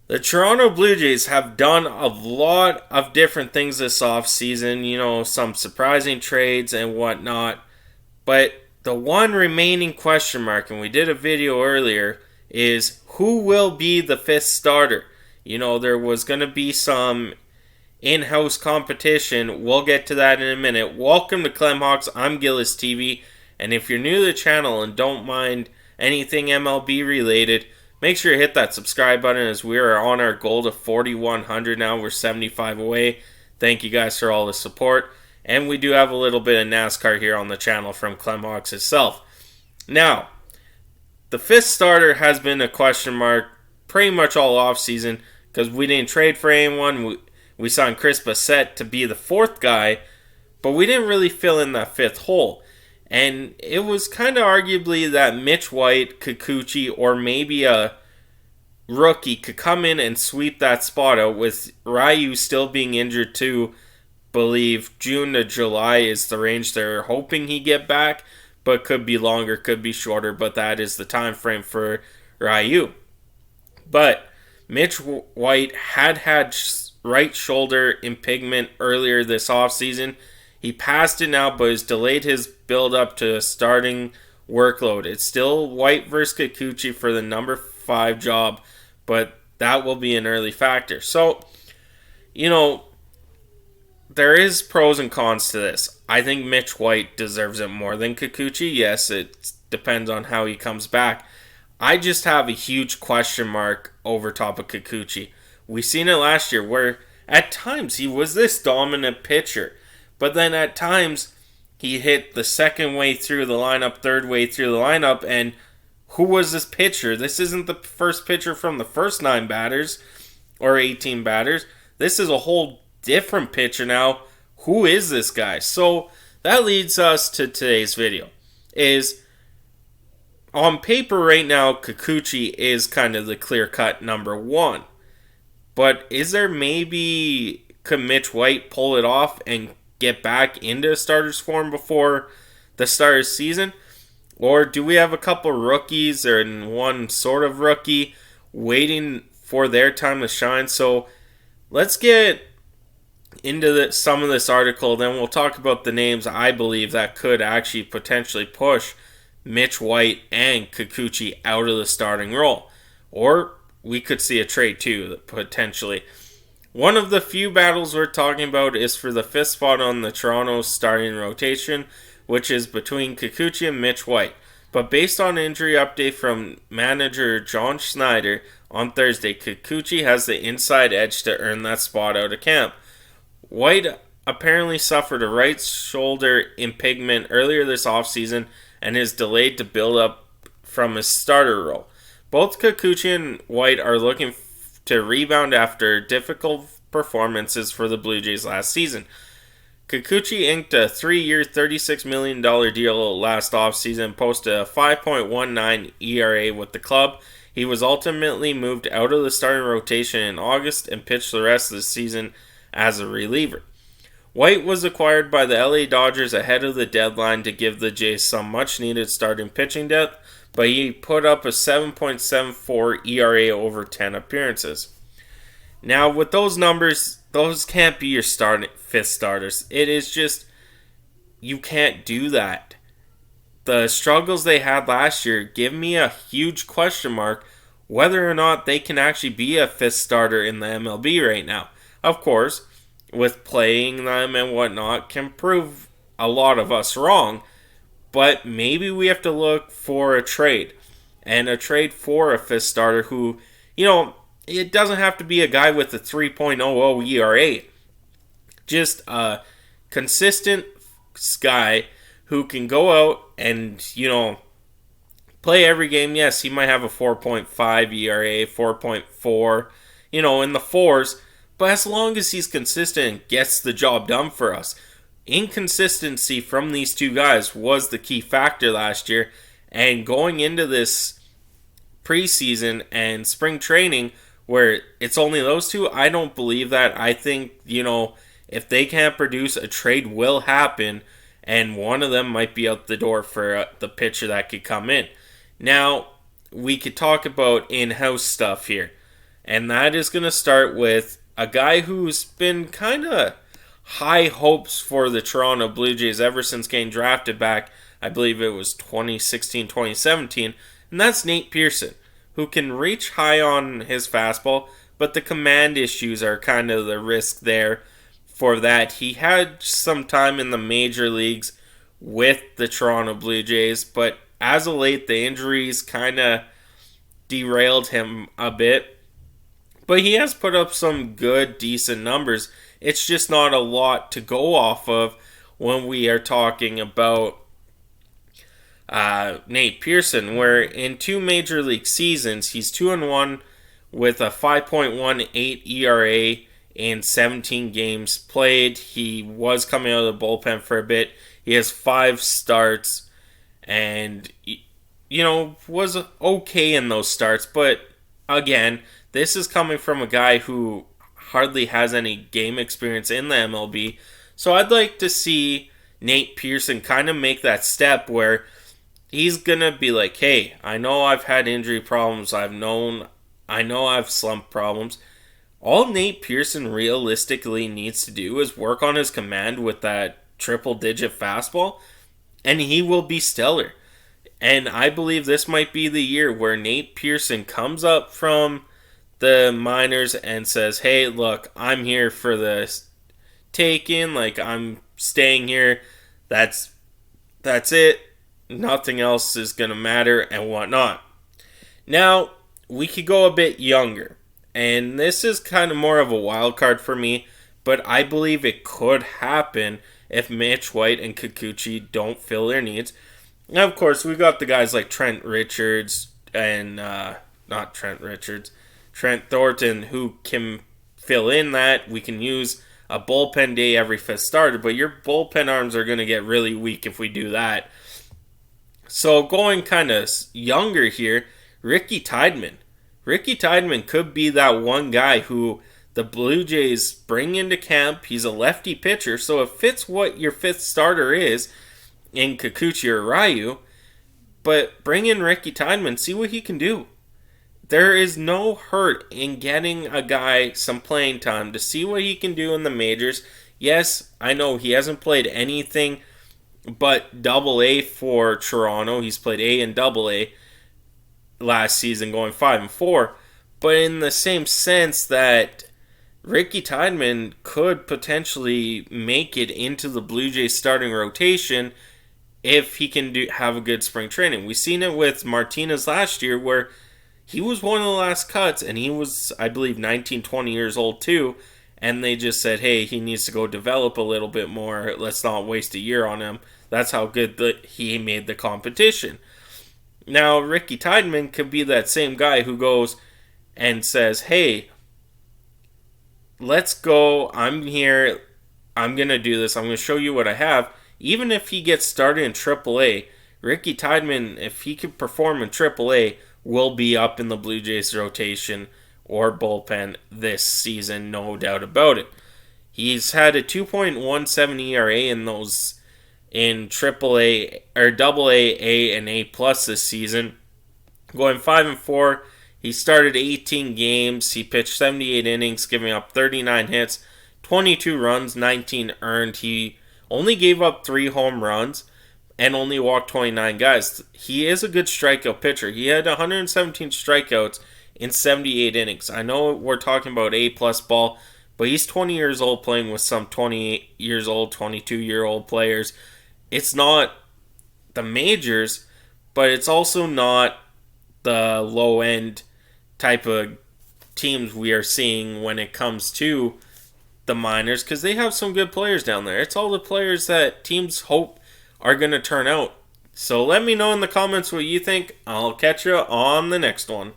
The Toronto Blue Jays have done a lot of different things this offseason, some surprising trades and whatnot. But the one remaining question mark, and we did a video earlier, is who will be the fifth starter? There was going to be some in-house competition. We'll get to that in a minute. Welcome to Clemhawks. I'm Gillis TV. And if you're new to the channel and don't mind anything MLB related, make sure you hit that subscribe button as we are on our goal to 4,100 now. We're 75 away. Thank you guys for all the support. And we do have a little bit of NASCAR here on the channel from Clemhawks itself. Now, the fifth starter has been a question mark pretty much all offseason because we didn't trade for anyone. We signed Chris Bassett to be the fourth guy, but we didn't really fill in that fifth hole. And it was kind of arguably that Mitch White, Kikuchi, or maybe a rookie could come in and sweep that spot out, with Ryu still being injured too. Believe June to July is the range they're hoping he get back, but could be longer, could be shorter, but that is the time frame for Ryu. But Mitch White had right shoulder impingement earlier this offseason. He passed it now, but has delayed his build up to a starting workload. It's still White versus Kikuchi for the number 5 job, but that will be an early factor. So, there is pros and cons to this. I think Mitch White deserves it more than Kikuchi. Yes, it depends on how he comes back. I just have a huge question mark over top of Kikuchi. We seen it last year where at times he was this dominant pitcher, but then at times he hit the second way through the lineup, third way through the lineup, and who was this pitcher? This isn't the first pitcher from the first 9 batters or 18 batters. This is a whole different pitcher now. Who is this guy? So that leads us to today's video. Is on paper right now, Kikuchi is kind of the clear-cut number 1. But is there could Mitch White pull it off and get back into starter's form before the start of the season? Or do we have a couple rookies or one sort of rookie waiting for their time to shine? So let's get into some of this article. Then we'll talk about the names I believe that could actually potentially push Mitch White and Kikuchi out of the starting role. Or we could see a trade too, potentially. One of the few battles we're talking about is for the 5th spot on the Toronto starting rotation, which is between Kikuchi and Mitch White. But based on injury update from manager John Schneider on Thursday, Kikuchi has the inside edge to earn that spot out of camp. White apparently suffered a right shoulder impingement earlier this offseason and is delayed to build up from his starter role. Both Kikuchi and White are looking to rebound after difficult performances for the Blue Jays last season. Kikuchi inked a 3-year, $36 million deal last offseason and posted a 5.19 ERA with the club. He was ultimately moved out of the starting rotation in August and pitched the rest of the season as a reliever. White was acquired by the LA Dodgers ahead of the deadline to give the Jays some much-needed starting pitching depth, but he put up a 7.74 ERA over 10 appearances. Now, with those numbers, those can't be your 5th starters. It is just, you can't do that. The struggles they had last year give me a huge question mark whether or not they can actually be a 5th starter in the MLB right now. Of course, with playing them and whatnot can prove a lot of us wrong, but maybe we have to look for a trade. And a trade for a 5th starter who, it doesn't have to be a guy with a 3.00 ERA. Just a consistent guy who can go out and, play every game. Yes, he might have a 4.5 ERA, 4.4, in the 4s. But as long as he's consistent and gets the job done for us. Inconsistency from these two guys was the key factor last year. And going into this preseason and spring training where it's only those two, I don't believe that. I think, if they can't produce, a trade will happen. And one of them might be out the door for the pitcher that could come in. Now, we could talk about in-house stuff here. And that is going to start with a guy who's been kind of high hopes for the Toronto Blue Jays ever since getting drafted back, I believe it was 2016, 2017, and that's Nate Pearson, who can reach high on his fastball, but the command issues are kind of the risk there for that. He had some time in the major leagues with the Toronto Blue Jays, but as of late, the injuries kind of derailed him a bit. But he has put up some good, decent numbers. It's just not a lot to go off of when we are talking about Nate Pearson, where in 2 major league seasons, he's 2-1 with a 5.18 ERA in 17 games played. He was coming out of the bullpen for a bit. He has 5 starts and, was okay in those starts. But again, this is coming from a guy who hardly has any game experience in the MLB. So I'd like to see Nate Pearson kind of make that step where he's going to be like, hey, I know I've had injury problems. I know I've slump problems. All Nate Pearson realistically needs to do is work on his command with that triple-digit fastball, and he will be stellar. And I believe this might be the year where Nate Pearson comes up from the minors and says, hey, look, I'm here for the take-in. Like, I'm staying here. That's it. Nothing else is going to matter and whatnot. Now, we could go a bit younger. And this is kind of more of a wild card for me, but I believe it could happen if Mitch White and Kikuchi don't fill their needs. Now, of course, we've got the guys like Trent Thornton, who can fill in that. We can use a bullpen day every 5th starter, but your bullpen arms are going to get really weak if we do that. So going kind of younger here, Ricky Tiedeman. Ricky Tiedeman could be that one guy who the Blue Jays bring into camp. He's a lefty pitcher, so it fits what your 5th starter is in Kikuchi or Ryu. But bring in Ricky Tiedeman, see what he can do. There is no hurt in getting a guy some playing time to see what he can do in the majors. Yes, I know he hasn't played anything but Double-A for Toronto. He's played A and Double-A last season, going 5-4. But in the same sense that Ricky Tiedeman could potentially make it into the Blue Jays starting rotation if he can have a good spring training. We've seen it with Martinez last year where he was one of the last cuts, and he was, I believe, 19, 20 years old too, and they just said, hey, he needs to go develop a little bit more. Let's not waste a year on him. That's how good he made the competition. Now, Ricky Tiedeman could be that same guy who goes and says, hey, let's go. I'm here. I'm going to do this. I'm going to show you what I have. Even if he gets started in AAA, Ricky Tiedeman, if he could perform in AAA, will be up in the Blue Jays rotation or bullpen this season, no doubt about it. He's had a 2.17 ERA in those in AAA or AA, A, and A+ this season. Going 5-4, he started 18 games. He pitched 78 innings, giving up 39 hits, 22 runs, 19 earned. He only gave up 3 home runs and only walked 29 guys. He is a good strikeout pitcher. He had 117 strikeouts in 78 innings. I know we're talking about A+ ball, but he's 20 years old playing with some 28 years old, 22-year-old players. It's not the majors, but it's also not the low-end type of teams we are seeing when it comes to the minors, because they have some good players down there. It's all the players that teams hope are going to turn out. So let me know in the comments what you think. I'll catch you on the next one.